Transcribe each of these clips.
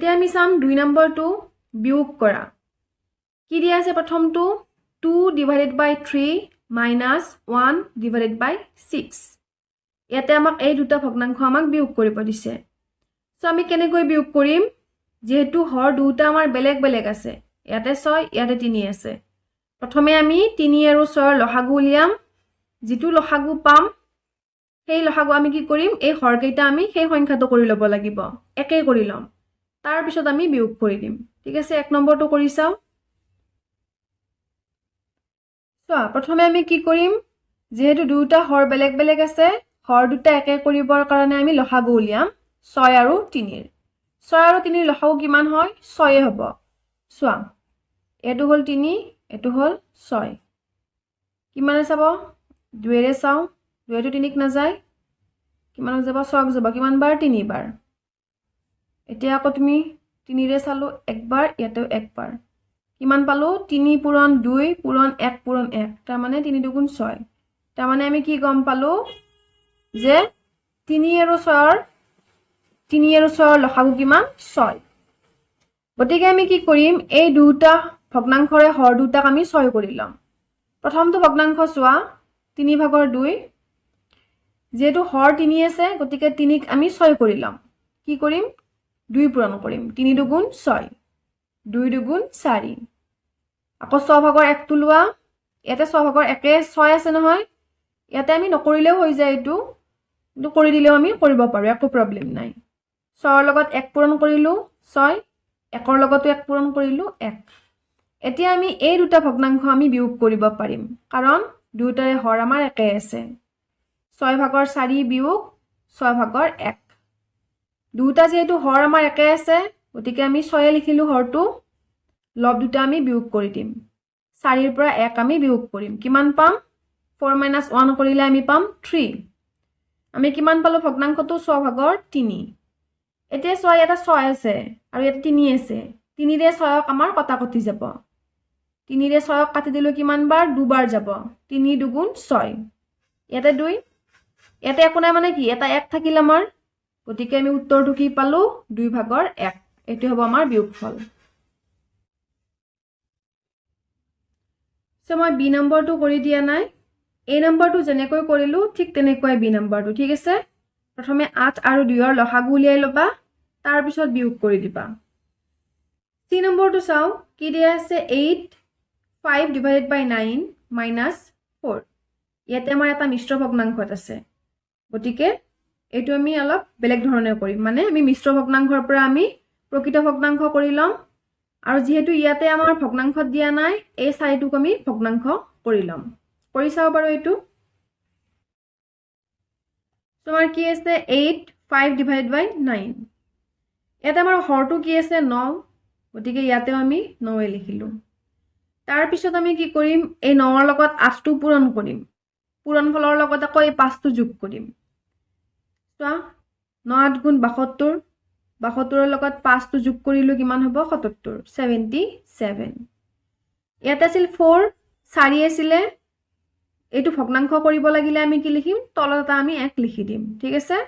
এতিয়া আমি চাম 2 নম্বৰটো বিয়োগ কৰা কি দিয়া আছে প্ৰথমটো 2 divided by 3 minus 1 divided by 6 ইয়াতে আমাক এই দুটা ভগ্নাংশ আমাক বিয়োগ কৰিব দিছে সো আমি কেনেকৈ বিয়োগ কৰিম যেহেতু হৰ দুটা আমাৰ বেলেগ বেলেগ আছে ইয়াতে 6 ইয়াতে 3 আছে প্ৰথমে আমি 3 আৰু 6 ৰ লসাগু উলিয়াম যেটো লসাগু পাম সেই লসাগু আমি কি কৰিম এই হৰ কেইটা আমি সেই সংখ্যাটো কৰি ল'ব লাগিব একে কৰি লম তাৰ পিছত আমি বিয়োগ কৰি দিম ঠিক আছে 1 নম্বৰটো কৰি চাও সো প্ৰথমে আমি কি কৰিম যেহেতু দুটা হৰ বেলেগ বেলেগ আছে হৰ দুটা একে কৰিবৰ কাৰণে আমি লসাগু উলিয়াম 6 আৰু 3 ৰ 6 আৰু 3 ৰ লসাগু কিমান হয় 6 হ'ব সো এটো হল 3 এটো হল 6 কিমানে চাব 2 ৰে চাও 2 টো 3 ক না যায় কিমান যাব 6 যাব কিমান বাৰ 3 বাৰ এতিয়া আকৌ তুমি 3 ৰে চালো একবাৰ ইয়াতেও একবাৰ কিমান পালো 3 পূৰণ 2 পূৰণ 1 পূৰণ 1 তাৰ মানে 3 দুগুণ 6 তাৰ মানে আমি কি গম পালো যে 3 আৰু 6 ৰ লসাগু কিমান 6 গতিকে আমি কি কৰিম এই দুটা ভগ্নাংশৰে হৰ দুটাক আমি 6 কৰি লম প্ৰথমটো ভগ্নাংশ চোৱা 3 ভাগৰ 2 যেহেতু হৰ 3 আছে গতিকে 3 ক আমি 6 কৰি লম কি কৰিম 2 পূৰণ কৰিম 3 দুগুণ 6 2 দুগুণ 4 আকৌ 6 ভাগৰ 1 টো লোৱা ইয়াতে 6 ভাগৰ 1 6 আছে নহয় ইয়াতে আমি নকৰিলেও হৈ যায় এটো কিন্তু কৰি দিলেও আমি কৰিব পাৰো একো প্ৰবলেম নাই 6 ৰ লগত 1 পূৰণ কৰিলো 6 1 ৰ লগতো 1 পূৰণ কৰিলো 1 এতিয়া আমি এই দুটা ভগ্নাংশ আমি বিয়োগ কৰিব পাৰিম কাৰণ দুটাৰে হৰ আমাৰ একে আছে 6 ভাগৰ 4 বিয়োগ 6 ভাগৰ 1 দুটা যেহেতু হৰ আমাৰ একে আছে গতিকে আমি 6 লিখিলো হৰটো লব দুটা আমি বিয়োগ কৰি দিম 4 ৰ পৰা 1 আমি বিয়োগ কৰিম কিমান পাম 4 - 1 কৰিলে আমি পাম 3 আমি কিমান পালো ভগ্নাংশটো 6 ভাগৰ 3 এতিয়া 6 এটা 6 আছে আৰু ইয়াতে 3 আছে 3 ৰে 6 ক আমাৰ কটাকটি যাব 3 ৰে 6 ক কাটি দিলো কিমান বাৰ দুবাৰ যাব 3 দুগুণ 6 ইয়াতে 2 ইয়াতে একো নাই মানে কি এটা 1 থাকিল আমাৰ গতিকে আমি উত্তৰটো কি পালো 2 ভাগৰ 1 এটো হ'ব আমাৰ বিয়োগফল সো মই বি নম্বৰটো কৰি দিয়া নাই এ নম্বৰটো যেনেকৈ কৰিলো ঠিক তেনেকৈ বি নম্বৰটো ঠিক আছে প্ৰথমে 8 আৰু 2 ৰ লসাগু উলিয়াই লবা তাৰ পিছত বিয়োগ কৰি দিবা সি নম্বৰটো চাও কি দিয়া আছে 8 5 divided by 9 minus 4 ইয়াতে আমাৰ এটা মিশ্ৰ ভগ্নাংশত আছে গতিকে এটো আমি অলপ বেলেগ ধৰণে কৰিম মানে আমি মিশ্ৰ ভগ্নাংশৰ পৰা আমি প্ৰকৃত ভগ্নাংশ কৰি লম আৰু যেহেতু ইয়াতে আমাৰ ভগ্নাংশত দিয়া নাই এই 4টোক আমি ভগ্নাংশ কৰি লম কৰি চাও বাৰু এটো তোমাৰ কি আছে 8 5 divided by 9 এটা আমাৰ হৰটো কি আছে 9 গতিকে ইয়াতে আমি 9 এ লিখিলো তাৰ পিছত আমি কি কৰিম এই 9 ৰ লগত 8 টো পূৰণ কৰিম পূৰণফলৰ লগত আকৌ এই 5 টো যোগ কৰিম চোৱা 9 8 গুণ 72 72 ৰ লগত 5 টো যোগ কৰিলো কিমান হ'ব 77 77 ইয়াতে আছিল 4 4 আছিলে এটো ভগ্নাংশ কৰিব লাগিলে আমি কি লিখিম তলত আমি 1 লিখি দিম ঠিক আছে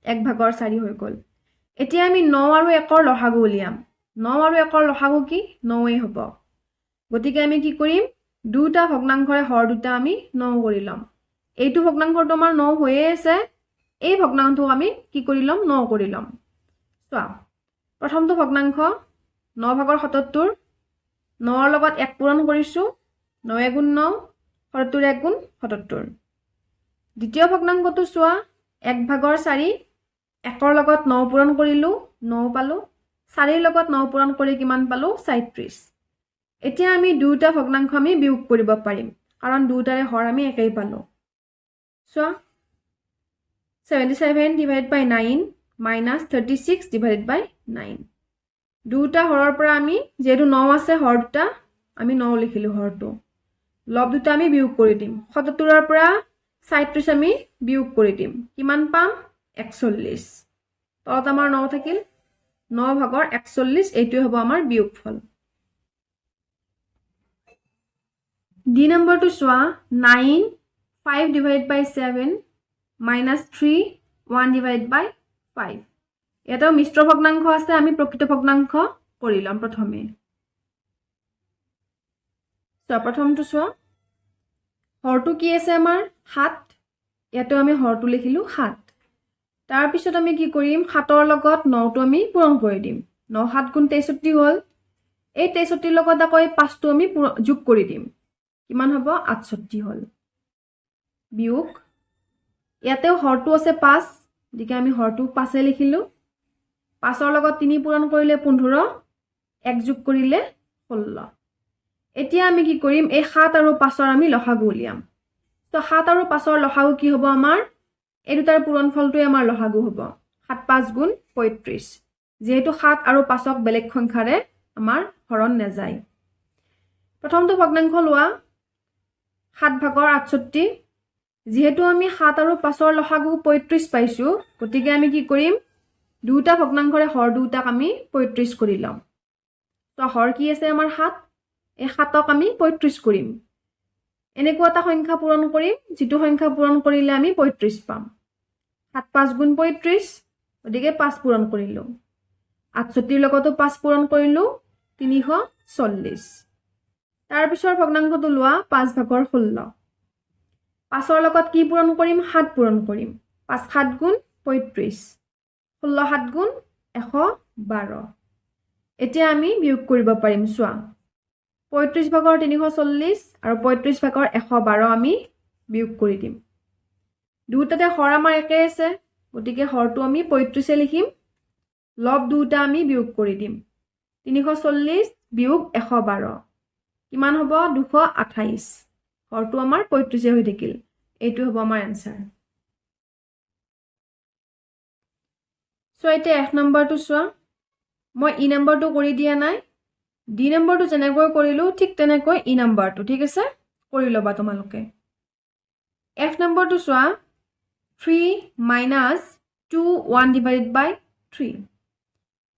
1 ভাগৰ 4 হৈ গল এতিয়া আমি 9 আৰু 1 ৰ লসাগু উলিয়াম 9 আৰু 1 ৰ লসাগু কি 9 এ হ'ব গতিকে আমি কি কৰিম দুটা ভগ্নাংশৰে হৰ দুটা আমি 9 কৰি লম এইটো ভগ্নাংশটো আমাৰ 9 হৈয়ে আছে এই ভগ্নাংশটো আমি কি কৰি লম 9 কৰি লম চোৱা প্ৰথমটো ভগ্নাংশ 9 ভাগৰ 77 9 ৰ লগত 1 পূৰণ কৰিছো 9 গুণ 9 77 1 গুণ 77 দ্বিতীয় ভগ্নাংশটো চোৱা 1 ভাগৰ 4 1 ৰ লগত 9 পূৰণ কৰিলো 9 পালো 4 ৰ লগত 9 পূৰণ কৰি কিমান পালো 37 এতিয়া আমি দুটা ভগ্নাংশ আমি বিয়োগ কৰিব পাৰিম কাৰণ দুটাৰে হৰ আমি একেই পালো চোৱা 77 divided by 9 minus 36 divided by 9 দুটা হৰৰ পৰা আমি যেহেতু 9 আছে হৰ দুটা আমি 9 লিখিলো হৰটো লব দুটা আমি বিয়োগ কৰি দিম 77 ৰ পৰা 37 আমি বিয়োগ কৰি দিম কিমান পাম 41 তলত আমাৰ 9 থাকিল 9 ভাগৰ 41 এইটোৱে হ'ব আমাৰ বিয়োগফল ডি নম্বৰটো চোৱা 9 5 divided by 7 minus 3 1 divided by 5 ইয়াতেও মিশ্ৰ ভগ্নাংশ আছে, আমি প্ৰকৃত ভগ্নাংশ কৰি ল'ম প্ৰথমে। প্ৰথমটো চোৱা, হৰটো কি আছে আমাৰ 7, ইয়াতেও আমি হৰটো লিখিলোঁ 7। তাৰপিছত আমি কি কৰিম, 7ৰ লগত 9টো আমি পূৰণ কৰি দিম। 9 7 গুণ 63 হ'ল। এই 63 লগত আকৌ 5টো আমি যোগ কৰি দিম, কিমান হ'ব 68 হ'ল। বিয়োগ, ইয়াতেও হৰটো আছে 5, গতিকে আমি হৰটো 5 লিখিলোঁ। 5ৰ লগত 3 পূৰণ কৰিলে 15, 1 যোগ কৰিলে 16। এতিয়া আমি কি কৰিম, এই 7 আৰু 5ৰ আমি লসাগু উলিয়াম। তো 7 আৰু 5ৰ লসাগু কি হ'ব আমাৰ, এই দুটাৰ পূৰণফলটোৱে আমাৰ লসাগু হ'ব। 7 5 গুণ 35, যিহেতু 7 আৰু 5ক বেলেগ সংখ্যাৰে আমাৰ হৰণ নাযায়। প্ৰথমটো ভগ্নাংশ লোৱা, 7 ভাগৰ 68, যিহেতু আমি 7 আৰু 5ৰ লসাগু 35 পাইছোঁ, গতিকে আমি কি কৰিম, দুটা ভগ্নাংশৰে হৰ দুটাক আমি 35 কৰি ল'ম। তো হৰ কি আছে আমাৰ 7, এই 7ক আমি 35 কৰিম। এনেকুৱা এটা সংখ্যা পূৰণ কৰিম, যিটো সংখ্যা পূৰণ কৰিলে আমি 35 পাম। 7 5 গুণ 35, গতিকে 5 পূৰণ কৰিলোঁ। 68ৰ লগতো 5 পূৰণ কৰিলোঁ, 340। তাৰপিছৰ ভগ্নাংশটো লোৱা, 5 ভাগৰ 16। 5ৰ লগত কি পূৰণ কৰিম, 7 পূৰণ কৰিম। 5 7 গুণ 35, 16 7 গুণ 112। এতিয়া আমি বিয়োগ কৰিব পাৰিম। চোৱা, 35 ভাগৰ 340 আৰু 35 ভাগৰ 112 আমি বিয়োগ কৰি দিম। দুটাতে হৰ আমাৰ একে আছে, গতিকে হৰটো আমি 35 লিখিম। লব দুটা আমি বিয়োগ কৰি দিম। 340 বিয়োগ 112 কিমান হ'ব, 228। হৰটো আমাৰ 35 হৈ থাকিল। এইটো হ'ব আমাৰ এনসাৰ। সো এতিয়া 1 নম্বৰটো চোৱা, মই ই নম্বৰটো কৰি দিয়া নাই। ডি নম্বৰটো যেনেকৈ কৰিলোঁ ঠিক তেনেকৈ ই নম্বৰটো, ঠিক আছে, কৰি ল'বা তোমালোকে। এফ নম্বৰটো চোৱা, 3 - 2 1 ডিভাইডেড বাই 3।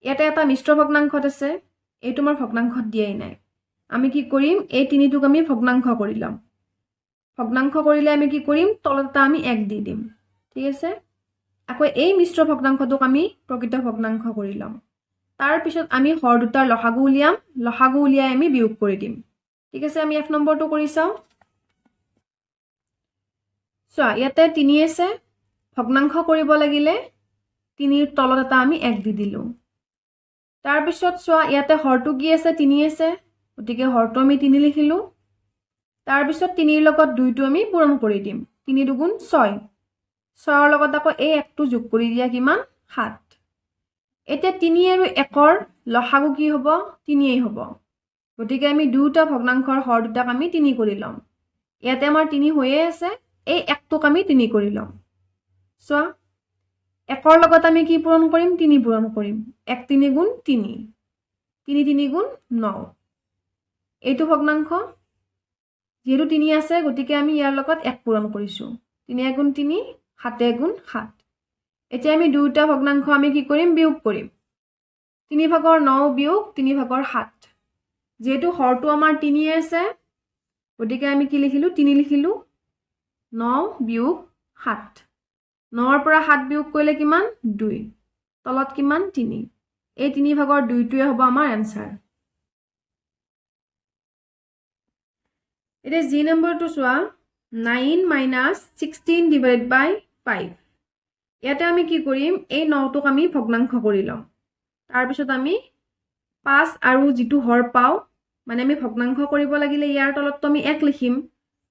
ইয়াতে এটা মিশ্ৰ ভগ্নাংশত আছে, এইটো মই ভগ্নাংশত দিয়াই নাই। আমি কি কৰিম, এই 3টোক আমি ভগ্নাংশ কৰি ল'ম। ভগ্নাংশ কৰিলে আমি কি কৰিম, তলত এটা আমি 1 দি দিম, ঠিক আছে। আকৌ এই মিশ্ৰ ভগ্নাংশটোক আমি প্ৰকৃত ভগ্নাংশ কৰি ল'ম। তাৰ পিছত আমি হৰ দুটাৰ লসাগু উলিয়াম, লসাগু উলিয়াই আমি বিয়োগ কৰি দিম, ঠিক আছে। আমি এফ নম্বৰটো কৰি চাওঁ। চোৱা, ইয়াতে 3 আছে, ভগ্নাংশ কৰিব লাগিলে 3ৰ তলত এটা আমি 1 দি দিলোঁ। তাৰপিছত চোৱা, ইয়াতে হৰটো কি আছে, 3 আছে, গতিকে হৰটো আমি 3 লিখিলোঁ। তাৰপিছত 3ৰ লগত 2টো আমি পূৰণ কৰি দিম। 3 2 6, 6ৰ লগত আকৌ এই 1টো যোগ কৰি দিয়া, কিমান 7। এতিয়া 3 আৰু 1ৰ লসাগু কি হ'ব, 3 হ'ব। গতিকে আমি দুটা ভগ্নাংশৰ হৰ দুটাক আমি 3 কৰি ল'ম। ইয়াতে আমাৰ 3 হৈয়ে আছে, এই 1টোক আমি 3 কৰি ল'ম। চোৱা, 1ৰ লগত আমি কি পূৰণ কৰিম, 3 পূৰণ কৰিম। 1 3 গুণ 3, 3 3 গুণ 9। এইটো ভগ্নাংশ, যেহেতু 3 আছে, গতিকে আমি ইয়াৰ লগত 1 পূৰণ কৰিছোঁ। 3 গুণ 3, 7 গুণ 7। এতিয়া আমি দুটা ভগ্নাংশ আমি কি কৰিম, বিয়োগ কৰিম। 3 ভাগৰ 9 বিয়োগ 3 ভাগৰ 7। যেহেতু হৰটো আমাৰ 3 আছে, গতিকে আমি কি লিখিলোঁ, 3 লিখিলোঁ। 9 বিয়োগ 7, 9ৰ পৰা 7 বিয়োগ কৰিলে কিমান, 2, তলত কিমান 3। এই 3 ভাগৰ 2টোৱে হ'ব আমাৰ এনসাৰ। এতিয়া জি নম্বৰটো চোৱা, 9 - 16 ডিভাইডেড বাই 5। ইয়াতে আমি কি কৰিম, এই 9টোক আমি ভগ্নাংশ কৰি ল'ম। তাৰপিছত আমি 5 আৰু যিটো হৰ পাওঁ, মানে আমি ভগ্নাংশ কৰিব লাগিলে ইয়াৰ তলততো আমি 1 লিখিম।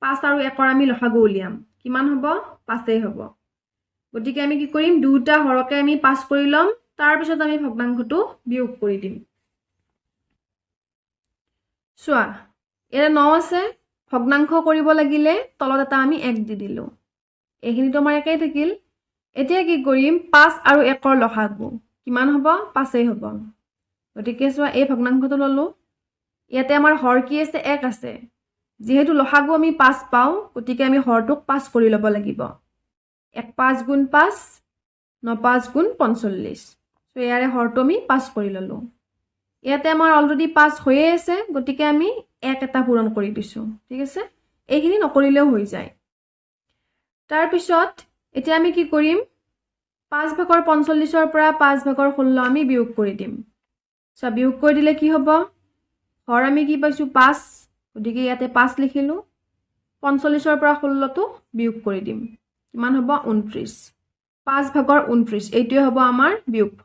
5 আৰু 1ৰ আমি লসাগু উলিয়াম, কিমান হ'ব, 5 হ'ব। গতিকে আমি কি কৰিম, দুটা হৰকে আমি 5 কৰি ল'ম। তাৰপিছত আমি ভগ্নাংশটো বিয়োগ কৰি দিম। চোৱা, ইয়াতে 9 আছে, ভগ্নাংশ কৰিব লাগিলে তলত এটা আমি 1 দি দিলোঁ। এইখিনিতো আমাৰ একেই থাকিল। এতিয়া কি কৰিম, 5 আৰু 1ৰ লসাগু কিমান হ'ব, 5 হ'ব। গতিকে চোৱা, এই ভগ্নাংশটো ল'লোঁ। ইয়াতে আমাৰ হৰ কি আছে, 1 আছে, যেহেতু লসাগু আমি 5 পাওঁ, গতিকে আমি হৰটোক 5 কৰি ল'ব লাগিব। 1 5 গুণ 5, 9 5 গুণ 45। চ' ইয়াৰে হৰটো আমি 5 কৰি ল'লোঁ। ইয়াতে আমাৰ অলৰেডি 5 হৈয়ে আছে, গতিকে আমি 1 এটা পূৰণ কৰি দিছোঁ, ঠিক আছে। এইখিনি নকৰিলেও হৈ যায়। তাৰপিছত এতিয়া আমি কি কৰিম, 5 ভাগৰ 45ৰ পৰা 5 ভাগৰ 16 আমি বিয়োগ কৰি দিম সো বিয়োগ কৰি দিলে কি হ'ব হৰ আমি কি পাইছো 5 গতিকে ইয়াতে 5 লিখিলো 45ৰ পৰা 16 টো বিয়োগ কৰি দিম কিমান হ'ব 29 5 ভাগৰ 29 এইটোৱে হ'ব আমাৰ বিয়োগ